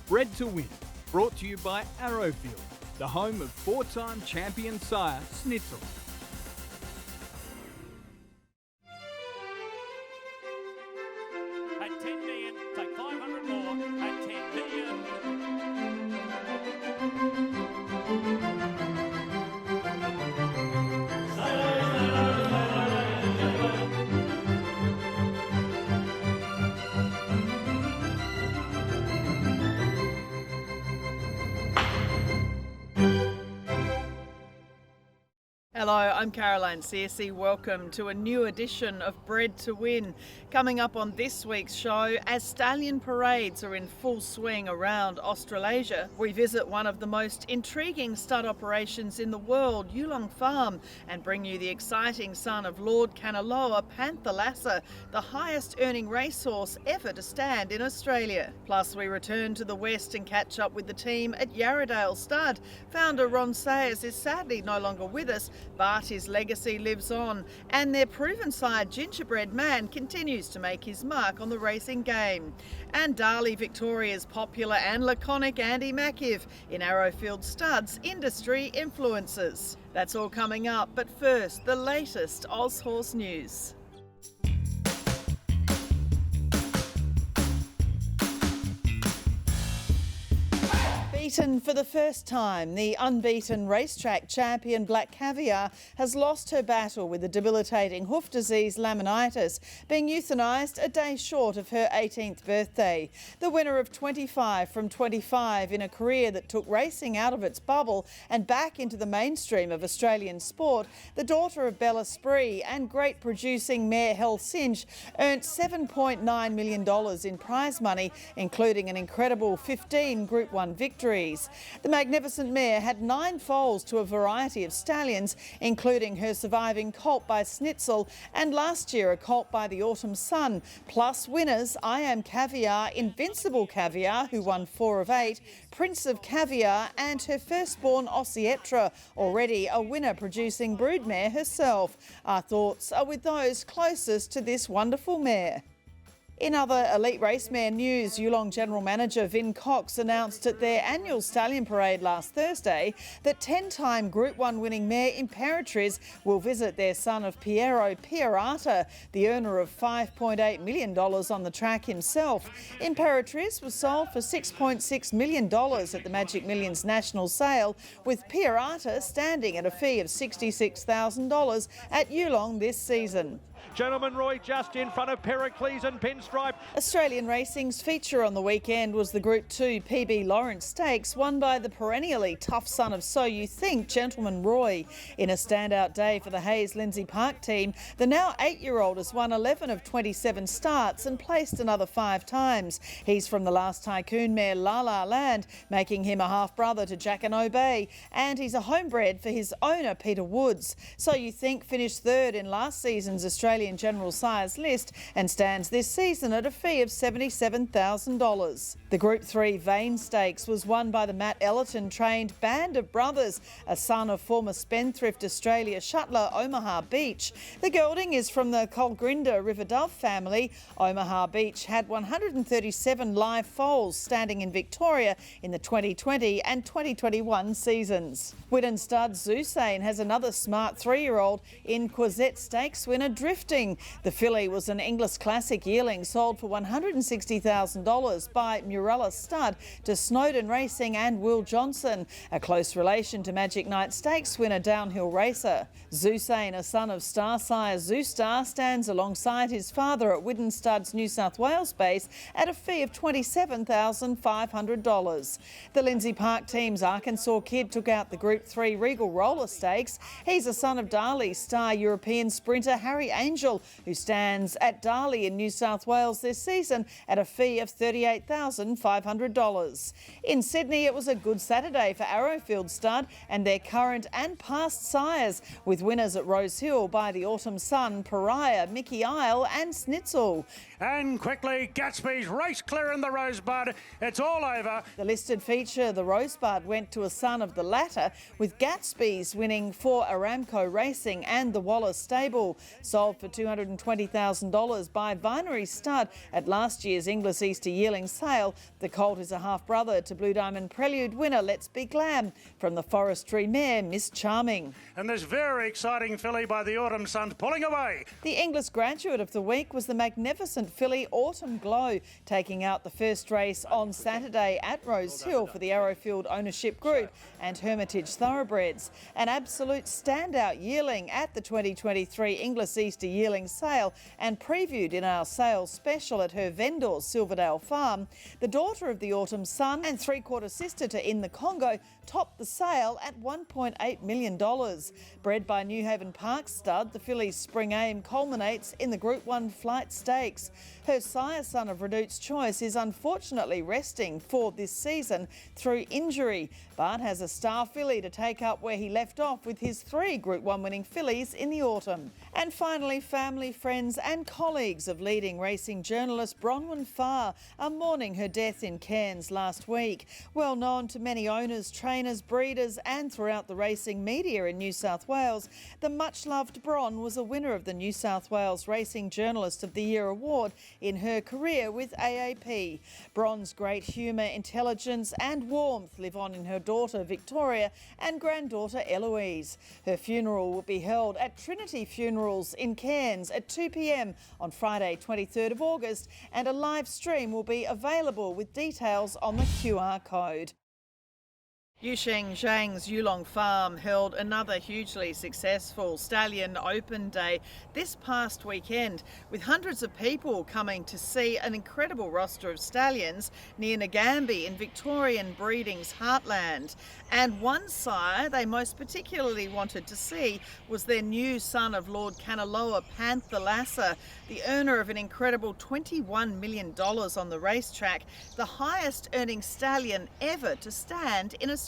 Bred to Win, brought to you by Arrowfield, the home of four-time champion sire Schnitzel. At 10 million, take 500 more, at 10 million. Hello, I'm Caroline Searcy. Welcome to a new edition of Bred to Win. Coming up on this week's show, as stallion parades are in full swing around Australasia, we visit one of the most intriguing stud operations in the world, Yulong Farm, and bring you the exciting son of Lord Kanaloa, Panthalassa, the highest earning racehorse ever to stand in Australia. Plus, we return to the west and catch up with the team at Yidel Stud. Founder Ron Sayers is sadly no longer with us, but his legacy lives on, and their proven side Gingerbread Man continues to make his mark on the racing game. And Darley, Victoria's popular and laconic Andy Makiv in Arrowfield Stud's industry influences. That's all coming up, but first, the latest Aushorse news. Beaten for the first time, the unbeaten racetrack champion Black Caviar has lost her battle with the debilitating hoof disease laminitis, being euthanised a day short of her 18th birthday. The winner of 25 from 25 in a career that took racing out of its bubble and back into the mainstream of Australian sport, the daughter of Bella Spree and great producing mare Hell Cinch earned $7.9 million in prize money, including an incredible 15 Group 1 victories. The magnificent mare had 9 foals to a variety of stallions, including her surviving colt by Schnitzel and last year a colt by the Autumn Sun, plus winners I Am Caviar, Invincible Caviar, who won 4 of 8, Prince of Caviar and her firstborn Ossietra, already a winner producing broodmare herself. Our thoughts are with those closest to this wonderful mare. In other elite race mare news, Yulong General Manager Vin Cox announced at their annual stallion parade last Thursday that 10-time Group 1 winning mare Imperatriz will visit their son of Piero Pierata, the earner of $5.8 million on the track himself. Imperatriz was sold for $6.6 million at the Magic Millions national sale, with Pierata standing at a fee of $66,000 at Yulong this season. Gentleman Roy just in front of Pericles and Pinstripe. Australian racing's feature on the weekend was the Group 2 PB Lawrence Stakes, won by the perennially tough son of So You Think, Gentleman Roy. In a standout day for the Hayes Lindsay Park team, the now 8-year-old has won 11 of 27 starts and placed another 5 times. He's from the last Tycoon mare La La Land, making him a half-brother to Jack and Obey, and he's a homebred for his owner, Peter Woods. So You Think finished 3rd in last season's Australian General Sires list and stands this season at a fee of $77,000. The Group 3 Vane Stakes was won by the Matt Ellerton trained Band of Brothers, a son of former Spendthrift Australia shuttler Omaha Beach. The gelding is from the Colgrinda River Dove family. Omaha Beach had 137 live foals standing in Victoria in the 2020 and 2021 seasons. Widden stud Zoustar has another smart 3-year-old in Quezette Stakes winner Drifting. The filly was an Inglis Classic yearling sold for $160,000 by Yidel Stud to Snowden Racing and Will Johnson, a close relation to Magic Night Stakes winner Downhill Racer. Zoustar, a son of star sire Zoustar, stands alongside his father at Widden Stud's New South Wales base at a fee of $27,500. The Lindsay Park team's Arkansas kid took out the Group 3 Regal Roller Stakes. He's a son of Darley star European sprinter Harry Angel, who stands at Darley in New South Wales this season at a fee of $38,500. In Sydney, it was a good Saturday for Arrowfield Stud and their current and past sires, with winners at Rose Hill by the Autumn Sun, Pariah, Mickey Isle and Schnitzel. And quickly, Gatsby's race clear in the Rosebud. It's all over. The listed feature, the Rosebud, went to a son of the latter, with Gatsby's winning for Aramco Racing and the Wallace stable. Sold sold for $220,000 by Vinery Stud at last year's Inglis Easter yearling sale. The colt is a half-brother to Blue Diamond Prelude winner Let's Be Glam from the forestry mare Miss Charming. And this very exciting filly by the Autumn Sun pulling away. The Inglis graduate of the week was the magnificent filly Autumn Glow, taking out the first race on Saturday at Rose Hill for the Arrowfield ownership group and Hermitage Thoroughbreds. An absolute standout yearling at the 2023 Inglis Easter yearling sale and previewed in our sales special at her vendor's Silverdale Farm. The daughter of the Autumn Sun and three-quarter sister to In the Congo topped the sale at $1.8 million. Bred by Newhaven Park Stud, the filly's spring aim culminates in the Group 1 Flight Stakes. Her sire, son of Redout's Choice, is unfortunately resting for this season through injury, but has a star filly to take up where he left off with his 3 Group 1 winning fillies in the autumn. And finally, family, friends and colleagues of leading racing journalist Bronwyn Farr are mourning her death in Cairns last week. Well known to many owners, trainers, breeders and throughout the racing media in New South Wales, the much-loved Bron was a winner of the New South Wales Racing Journalist of the Year award in her career with AAP. Bron's great humour, intelligence and warmth live on in her daughter Victoria and granddaughter Eloise. Her funeral will be held at Trinity Funerals in Cairns at 2 p.m. on Friday 23rd of August, and a live stream will be available with details on the QR code. Yusheng Zhang's Yulong Farm held another hugely successful Stallion Open Day this past weekend, with hundreds of people coming to see an incredible roster of stallions near Nagambie in Victorian breeding's heartland. And one sire they most particularly wanted to see was their new son of Lord Kanaloa, Panthalassa, the earner of an incredible $21 million on the racetrack, the highest earning stallion ever to stand in Australia.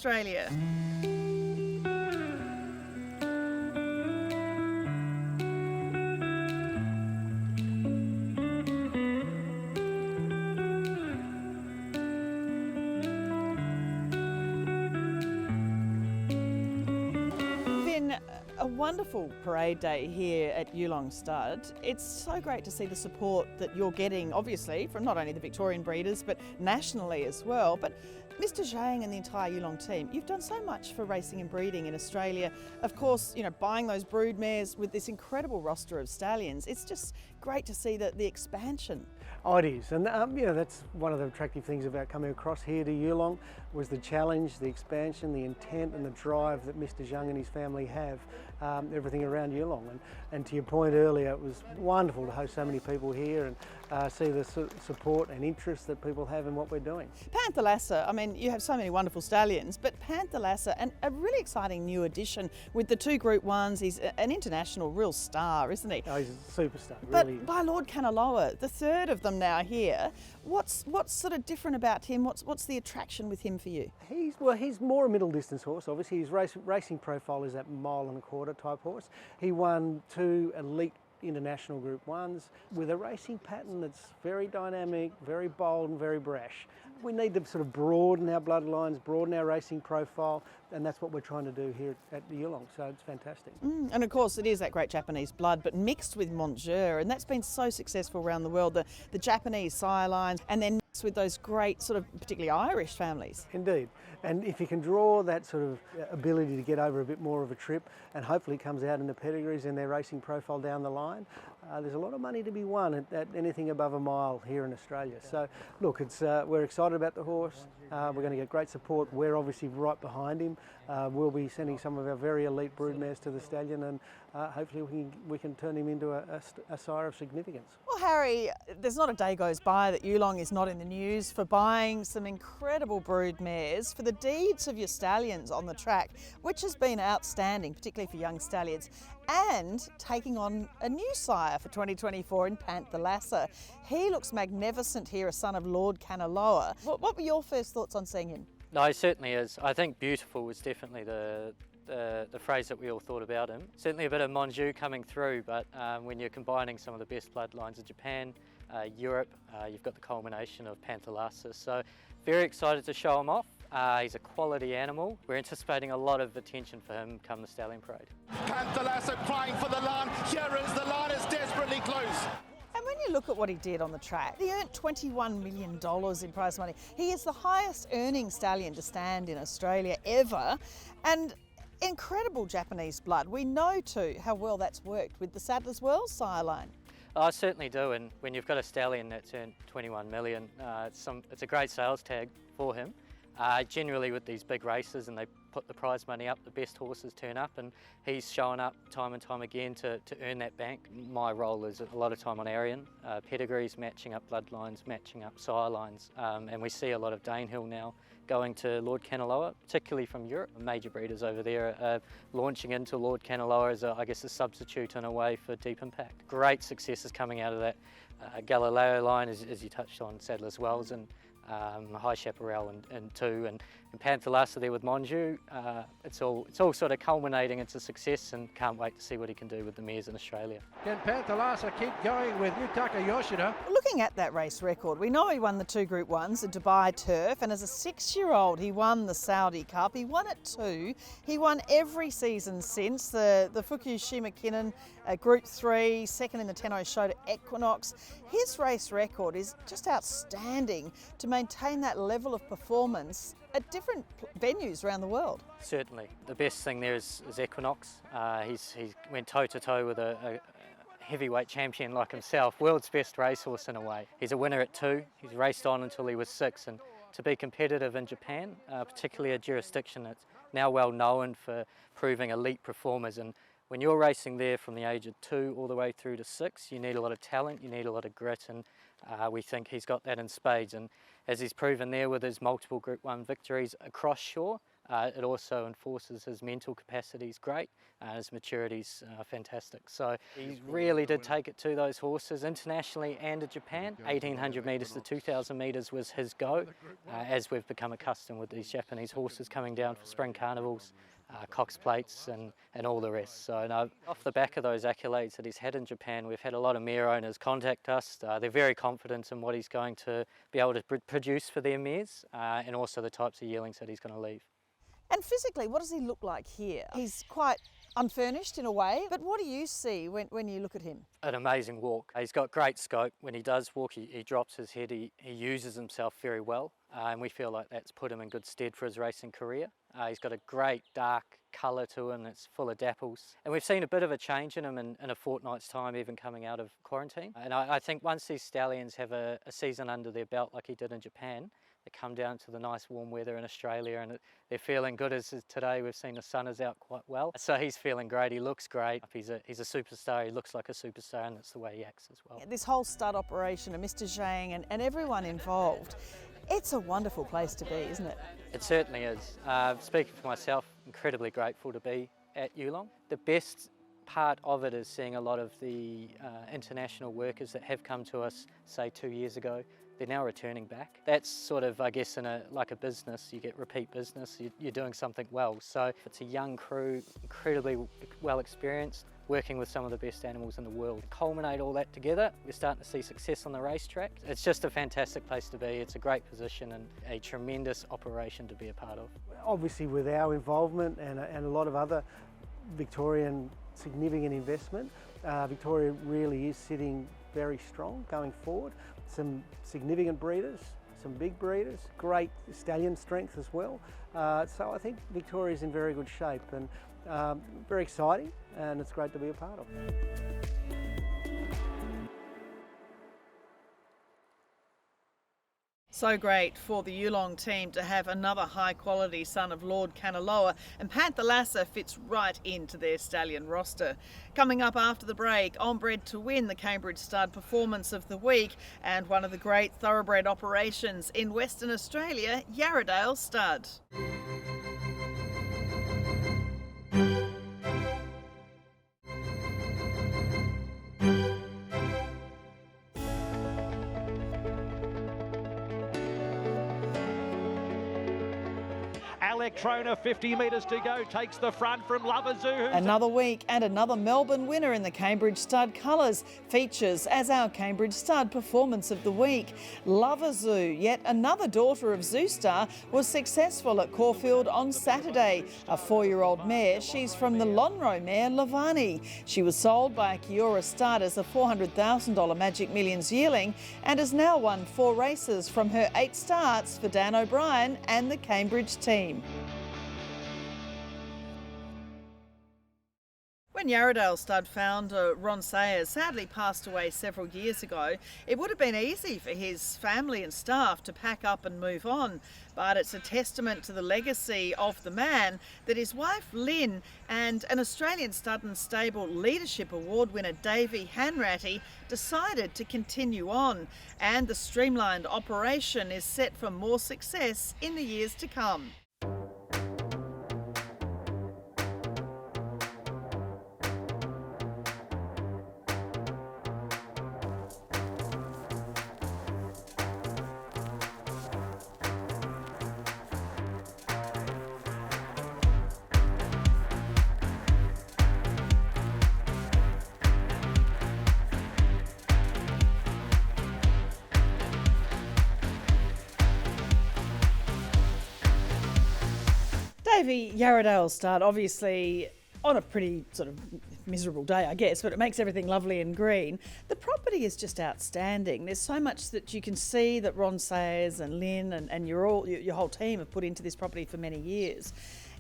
A wonderful parade day here at Yulong Stud. It's so great to see the support that you're getting, obviously, from not only the Victorian breeders, but nationally as well. But Mr. Zhang and the entire Yulong team, you've done so much for racing and breeding in Australia. Of course, you know, buying those brood mares with this incredible roster of stallions. It's just great to see the expansion. Oh, it is, and you know, that's one of the attractive things about coming across here to Yulong, was the challenge, the expansion, the intent and the drive that Mr. Zhang and his family have, everything around Yulong. And to your point earlier, it was wonderful to host so many people here and see the support and interest that people have in what we're doing. Panthalassa, I mean, you have so many wonderful stallions, but Panthalassa, and a really exciting new addition with the 2 Group 1s. He's an international real star, isn't he? Oh, he's a superstar, But really. by Lord Kanaloa, the third of them now here. What's sort of different about him? What's the attraction with him for you? He's more a middle distance horse. Obviously, his racing profile is that 1.25 mile type horse. He won 2 elite international Group 1s with a racing pattern that's very dynamic, very bold and very brash. We need to sort of broaden our bloodlines, broaden our racing profile, and that's what we're trying to do here at the Yulong, so it's fantastic. And of course it is that great Japanese blood, but mixed with Monjeur, and that's been so successful around the world, the Japanese sire lines, and then mixed with those great sort of particularly Irish families. Indeed, and if you can draw that sort of ability to get over a bit more of a trip, and hopefully it comes out in the pedigrees and their racing profile down the line, there's a lot of money to be won at anything above a mile here in Australia. So look, we're excited about the horse. We're going to get great support. We're obviously right behind him. We'll be sending some of our very elite broodmares to the stallion, and hopefully we can turn him into a sire of significance. Well, Harry, there's not a day goes by that Yulong is not in the news for buying some incredible brood mares for the deeds of your stallions on the track, which has been outstanding, particularly for young stallions, and taking on a new sire for 2024 in Panthalassa. He looks magnificent here, a son of Lord Kanaloa. What were your first thoughts on seeing him? No, he certainly is. I think beautiful was definitely the phrase that we all thought about him. Certainly a bit of Monjeu coming through, but when you're combining some of the best bloodlines of Japan, Europe, you've got the culmination of Panthalassa. So very excited to show him off. He's a quality animal. We're anticipating a lot of attention for him come the Stallion Parade. Panthalassa crying for the line. Here is the line, is desperately close. And when you look at what he did on the track, he earned $21 million in prize money. He is the highest earning stallion to stand in Australia ever, and incredible Japanese blood. We know too how well that's worked with the Sadler's Wells sire line. I certainly do, and when you've got a stallion that's earned 21 million, it's a great sales tag for him. Generally with these big races and they put the prize money up, the best horses turn up, and he's shown up time and time again to earn that bank. My role is a lot of time on Arian, pedigrees, matching up bloodlines, matching up sire lines, and we see a lot of Danehill now going to Lord Kanaloa, particularly from Europe. Major breeders over there are launching into Lord Kanaloa as, I guess, a substitute in a way for Deep Impact. Great successes coming out of that Galileo line, as you touched on, Sadler's Wells and High Chaparral and two, and Panthalassa there with Monju. It's all sort of culminating into success, and can't wait to see what he can do with the mares in Australia. Can Panthalassa keep going with Yutaka Yoshida? Looking at that race record, we know he won the 2 Group 1s, the Dubai Turf, and as a 6-year-old he won the Saudi Cup. He won it 2. He won every season since, the Fukushima Kinnan, Group 3, second in the Tenno Show to Equinox. His race record is just outstanding to maintain that level of performance at different venues around the world. Certainly. The best thing there is Equinox. He went toe-to-toe with a heavyweight champion like himself, world's best racehorse in a way. He's a winner at 2. He's raced on until he was 6, and to be competitive in Japan, particularly a jurisdiction that's now well known for proving elite performers, and when you're racing there from the age of 2 all the way through to 6, you need a lot of talent, you need a lot of grit, and we think he's got that in spades. And as he's proven there with his multiple Group 1 victories across shore, it also enforces his mental capacities great, his maturity's fantastic. So he really did take it to those horses internationally and at Japan. 1800 metres to 2000 metres was his go, as we've become accustomed with these Japanese horses coming down for spring carnivals, Cox Plates and all the rest. So no, off the back of those accolades that he's had in Japan, we've had a lot of mare owners contact us. They're very confident in what he's going to be able to produce for their mares, and also the types of yearlings that he's going to leave. And physically, what does he look like here? He's quite unfurnished in a way, but what do you see when you look at him? An amazing walk. He's got great scope. When he does walk, he drops his head, he uses himself very well, and we feel like that's put him in good stead for his racing career. He's got a great dark colour to him that's full of dapples, and we've seen a bit of a change in him in a fortnight's time, even coming out of quarantine. And I think once these stallions have a season under their belt like he did in Japan, they come down to the nice warm weather in Australia, and they're feeling good. As today we've seen the sun is out quite well, so he's feeling great. He looks great. He's a superstar. He looks like a superstar, and that's the way he acts as well. This whole stud operation and Mr. Zhang and everyone involved, it's a wonderful place to be, isn't it? It certainly is. Speaking for myself, incredibly grateful to be at Yulong. The best part of it is seeing a lot of the international workers that have come to us, say 2 years ago. They're now returning back. That's sort of, I guess, like a business, you get repeat business, you're doing something well. So it's a young crew, incredibly well experienced, working with some of the best animals in the world. Culminate all that together, we're starting to see success on the racetrack. It's just a fantastic place to be. It's a great position and a tremendous operation to be a part of. Obviously with our involvement and a lot of other Victorian significant investment, Victoria really is sitting very strong going forward. Some significant breeders, some big breeders, great stallion strength as well. So I think Victoria's in very good shape, and very exciting, and it's great to be a part of. So great for the Yulong team to have another high-quality son of Lord Kanaloa, and Panthalassa fits right into their stallion roster. Coming up after the break, on Bred to win the Cambridge Stud Performance of the Week and one of the great thoroughbred operations in Western Australia, Yarradale Stud. Electrona, 50 metres to go, takes the front from Lover Zoo. Another week and another Melbourne winner in the Cambridge Stud colours features as our Cambridge Stud performance of the week. Lover Zoo, yet another daughter of Zoustar, was successful at Caulfield on Saturday. A 4-year-old mare, she's from the Lonhro mare Lavani. She was sold by Kiora Stud as a $400,000 Magic Millions yearling and has now won 4 races from her 8 starts for Dan O'Brien and the Cambridge team. When Yarradale Stud founder Ron Sayers sadly passed away several years ago, it would have been easy for his family and staff to pack up and move on. But it's a testament to the legacy of the man that his wife Lynn and an Australian Stud and Stable Leadership Award winner Davey Hanratty decided to continue on. And the streamlined operation is set for more success in the years to come. Davey, Yarradale Stud, obviously on a pretty sort of miserable day, I guess, but it makes everything lovely and green. The property is just outstanding. There's so much that you can see that Ron Sayers and Lynn and your whole team have put into this property for many years.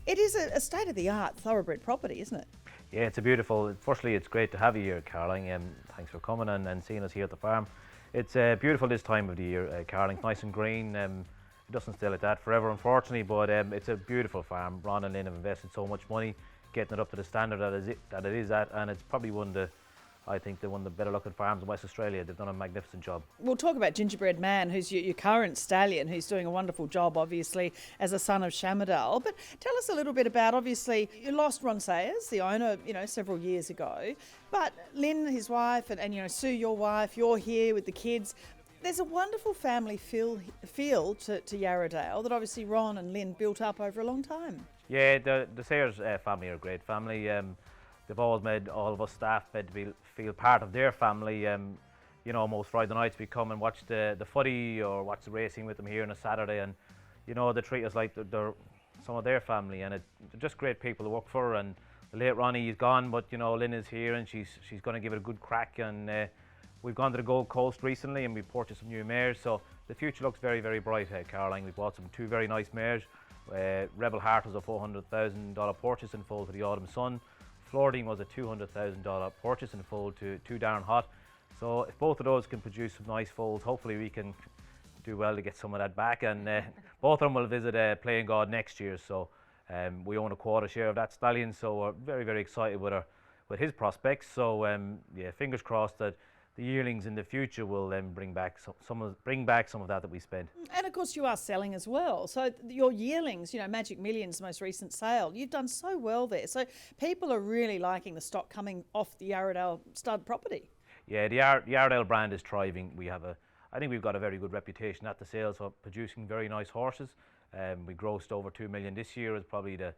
It is a state-of-the-art thoroughbred property, isn't it? Yeah, it's a beautiful. Firstly, it's great to have you here, Caroline. Thanks for coming and seeing us here at the farm. It's beautiful this time of the year, Caroline. Nice and green. It doesn't stay like that forever, unfortunately, but it's a beautiful farm. Ron and Lynn have invested so much money getting it up to the standard that it is at, and it's probably one of the better looking farms in West Australia. They've done a magnificent job. We'll talk about Gingerbread Man, who's your current stallion, who's doing a wonderful job, obviously, as a son of Shamardal. But tell us a little bit about, obviously, you lost Ron Sayers, the owner, several years ago. But Lynn, his wife, and Sue, your wife, you're here with the kids. There's a wonderful family feel to Yarradale that obviously Ron and Lynn built up over a long time. Yeah, the Sayers family are a great family. They've always made all of us staff feel part of their family. Most Friday nights we come and watch the footy or watch the racing with them here on a Saturday, and they treat us like they're some of their family, and they're just great people to work for. And the late Ronnie is gone, but Lynn is here and she's going to give it a good crack. And we've gone to the Gold Coast recently and we purchased some new mares, so the future looks very, very bright, Caroline. We bought 2 very nice mares. Rebel Heart was a $400,000 purchase in full to the Autumn Sun. Flordine was a $200,000 purchase in full to Too Darn Hot. So if both of those can produce some nice foals, hopefully we can do well to get some of that back. And both of them will visit Playing God next year, so we own a quarter share of that stallion, so we're very, very excited with his prospects. So fingers crossed that the yearlings in the future will then bring back some of that we spent. And of course you are selling as well. So your yearlings, Magic Millions, most recent sale, you've done so well there. So people are really liking the stock coming off the Yarradale Stud property. Yeah, the Yarradale brand is thriving. I think we've got a very good reputation at the sales for producing very nice horses. We grossed over 2 million this year. Is probably the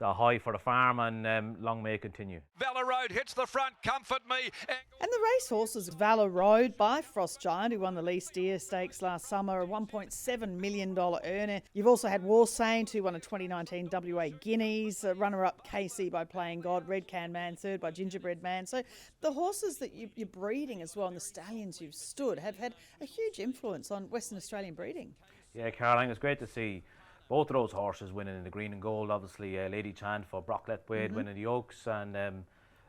high for the farm, and long may it continue. Valor Road hits the front, Comfort Me. And the racehorses, Valor Road by Frost Giant, who won the Lee Steer Stakes last summer, a $1.7 million earner. You've also had War Saint, who won a 2019 WA Guineas, runner-up KC by Playing God, Red Can Man, third by Gingerbread Man. So the horses that you're breeding as well, and the stallions you've stood, have had a huge influence on Western Australian breeding. Yeah, Caroline, it's great to see both of those horses winning in the green and gold. Obviously, Lady Chant for Brocklet Wade winning the Oaks, and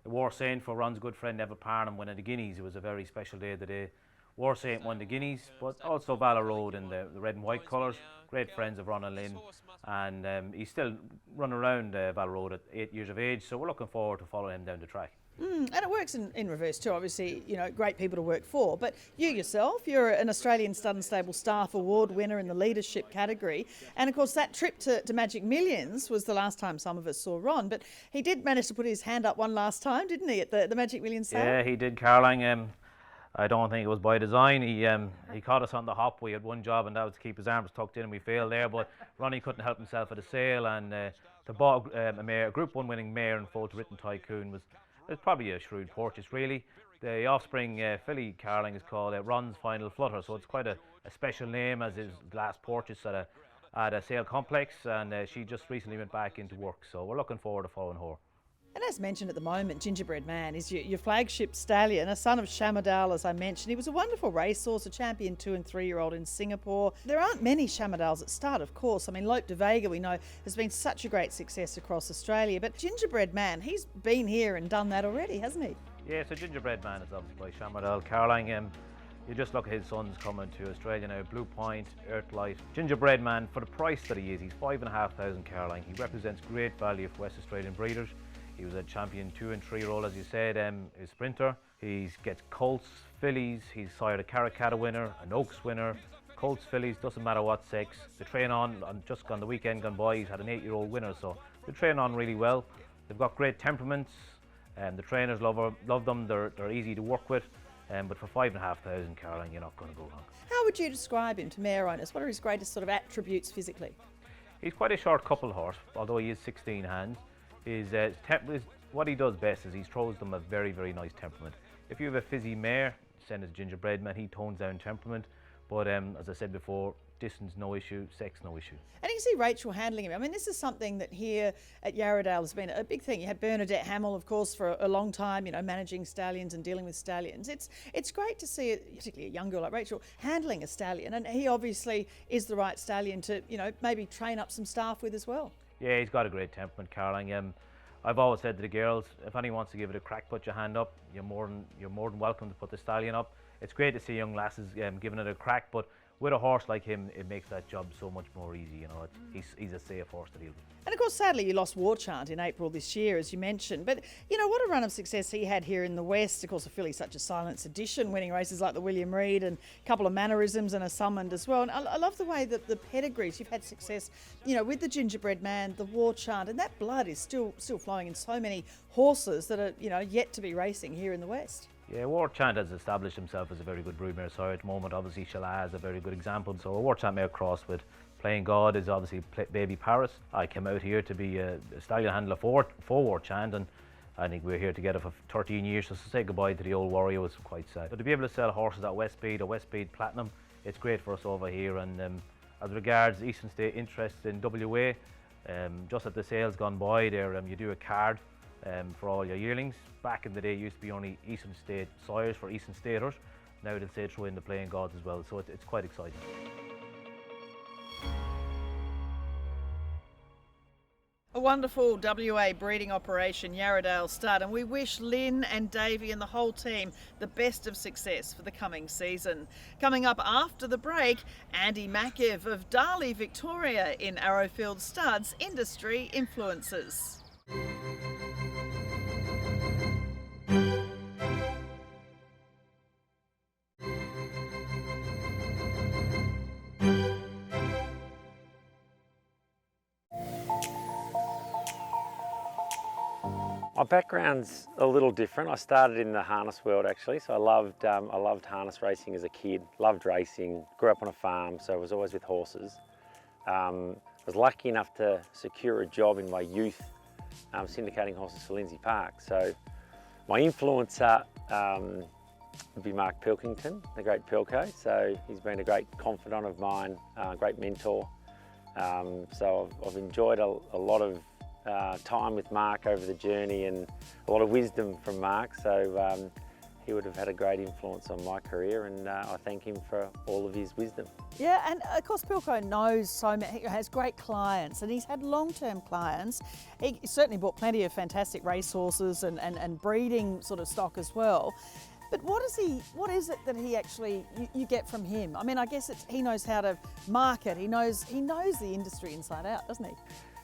War Saint for Ron's good friend Evan Parnham winning the Guineas. It was a very special day today. War Saint won the Guineas, but also Valor Road in the red and white colours. Great friends of Ron and Lynn, and he's still running around Valor Road at 8 years of age, so we're looking forward to following him down the track. And it works in reverse too, obviously, great people to work for. But you yourself, you're an Australian Stud and Stable Staff Award winner in the leadership category. And of course, that trip to Magic Millions was the last time some of us saw Ron. But he did manage to put his hand up one last time, didn't he, at the Magic Millions sale? Yeah, he did, Caroline. I don't think it was by design. He caught us on the hop. We had one job, and that was to keep his arms tucked in, and we failed there. But Ronnie couldn't help himself at the sale, and to buy a Group 1 winning mare and foal to Written Tycoon was probably a shrewd purchase, really. The offspring filly Carling is called Ron's Final Flutter, so it's quite a special name, as his last purchase at a sale complex, and she just recently went back into work, so we're looking forward to following her. And as mentioned at the moment, Gingerbread Man is your flagship stallion, a son of Shamardal, as I mentioned. He was a wonderful racehorse, a champion 2- and 3-year-old in Singapore. There aren't many Shamardals that start, of course. I mean, Lope de Vega, we know, has been such a great success across Australia. But Gingerbread Man, he's been here and done that already, hasn't he? Yeah, so Gingerbread Man is obviously by Shamardal. Carling, you just look at his sons coming to Australia now, Blue Point, Earthlight. Gingerbread Man, for the price that he is, he's 5,500 Carling. He represents great value for West Australian breeders. He was a champion 2- and 3-year-old, as you said, a sprinter. He gets colts, fillies. He's sired a Caracatta winner, an Oaks winner, colts, fillies, doesn't matter what sex. They train on just on the weekend gone by, he's had an 8-year-old winner, so they train on really well. They've got great temperaments, and the trainers love them. They're easy to work with, but for 5,500 Carling, you're not going to go wrong. How would you describe him to mare owners? What are his greatest sort of attributes physically? He's quite a short couple horse, although he is 16 hands. What he does best is he throws them a very, very nice temperament. If you have a fizzy mare, send it to Gingerbread Man, he tones down temperament. But as I said before, distance no issue, sex no issue. And you can see Rachel handling him. I mean, this is something that here at Yarradale has been a big thing. You had Bernadette Hamill, of course, for a long time, you know, managing stallions and dealing with stallions. It's great to see, particularly a young girl like Rachel, handling a stallion. And he obviously is the right stallion to, you know, maybe train up some staff with as well. Yeah, he's got a great temperament, Carling. I've always said to the girls, if anyone wants to give it a crack, put your hand up. You're more than welcome to put the stallion up. It's great to see young lasses giving it a crack, but with a horse like him, it makes that job so much more easy. You know, he's a safe horse to deal with. And of course, sadly, you lost War Chant in April this year, as you mentioned. But you know, what a run of success he had here in the West. Of course, a filly's such a silent sedition, winning races like the William Reid and a couple of mannerisms and a summoned as well. And I love the way that the pedigrees, you've had success, you know, with the Gingerbread Man, the War Chant, and that blood is still flowing in so many horses that are, you know, yet to be racing here in the West. Yeah, War Chant has established himself as a very good broodmare sire at the moment. Obviously, Shala is a very good example. So a War Chant mare crossed with Playing God is obviously Baby Paris. I came out here to be a stallion handler for War Chant, and I think we're here together for 13 years. So to say goodbye to the old warrior was quite sad. But to be able to sell horses at Westmead or Westmead Platinum, it's great for us over here. And as regards Eastern State interest in WA, just at the sales gone by there, you do a card for all your yearlings. Back in the day, it used to be only Eastern State sires for Eastern Staters. Now they'll say throw in the Playing Gods as well, so it's quite exciting. A wonderful WA breeding operation, Yidel Stud, and we wish Lynn and Davey and the whole team the best of success for the coming season. Coming up after the break, Andy Makiv of Darley, Victoria in Arrowfield Studs Industry Influences. My background's a little different. I started in the harness world actually, so I loved harness racing as a kid, loved racing, grew up on a farm, so I was always with horses. I was lucky enough to secure a job in my youth syndicating horses for Lindsay Park. So my influencer would be Mark Pilkington, the great Pilko. So he's been a great confidant of mine, great mentor. So I've enjoyed a lot of time with Mark over the journey and a lot of wisdom from Mark, so he would have had a great influence on my career, and I thank him for all of his wisdom. Yeah, and of course Pilko knows so many, he has great clients, and he's had long-term clients. He certainly bought plenty of fantastic racehorses and breeding sort of stock as well. But what is it that he actually, you get from him? I mean, I guess he knows how to market, he knows the industry inside out, doesn't he?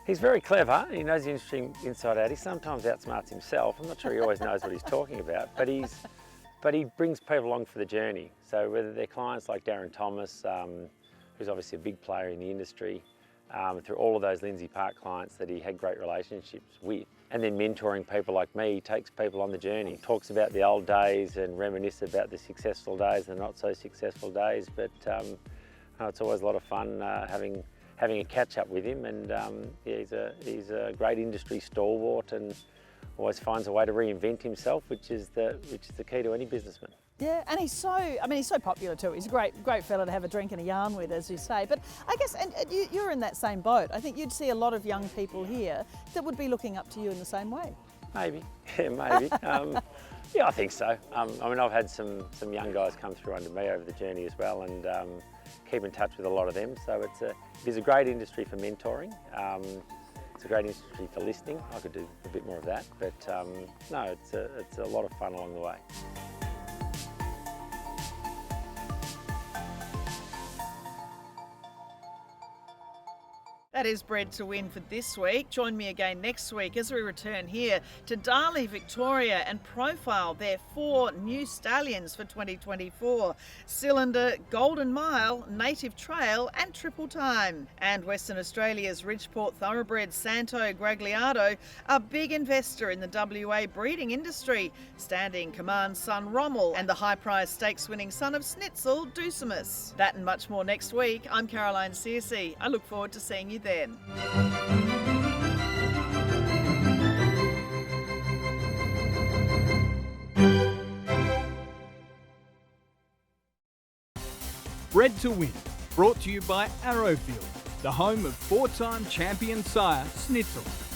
He's very clever, he knows the industry inside out. He sometimes outsmarts himself. I'm not sure he always knows what he's talking about, but he brings people along for the journey. So whether they're clients like Darren Thomas, who's obviously a big player in the industry, through all of those Lindsay Park clients that he had great relationships with, and then mentoring people like me. He takes people on the journey, talks about the old days and reminisce about the successful days and the not so successful days. But it's always a lot of fun having a catch up with him, and yeah, he's a great industry stalwart and always finds a way to reinvent himself, which is the key to any businessman. Yeah, and he's so popular too. He's a great fella to have a drink and a yarn with, as you say. But I guess, and you're in that same boat. I think you'd see a lot of young people here that would be looking up to you in the same way. Maybe, yeah, maybe. Yeah, I think so. I mean, I've had some young guys come through under me over the journey as well, and keep in touch with a lot of them. So it is a great industry for mentoring. It's a great industry for listening. I could do a bit more of that, but no, it's a lot of fun along the way. That is Bred to Win for this week. Join me again next week as we return here to Darley, Victoria, and profile their 4 new stallions for 2024. Cylinder, Golden Mile, Native Trail and Triple Time. And Western Australia's Ridgeport thoroughbred Santo Gragliado, a big investor in the WA breeding industry, standing command son Rommel and the high prize stakes winning son of Snitzel, Ducimus. That and much more next week. I'm Caroline Searcy. I look forward to seeing you then. Bred to Win, brought to you by Arrowfield, the home of 4-time champion sire Snitzel.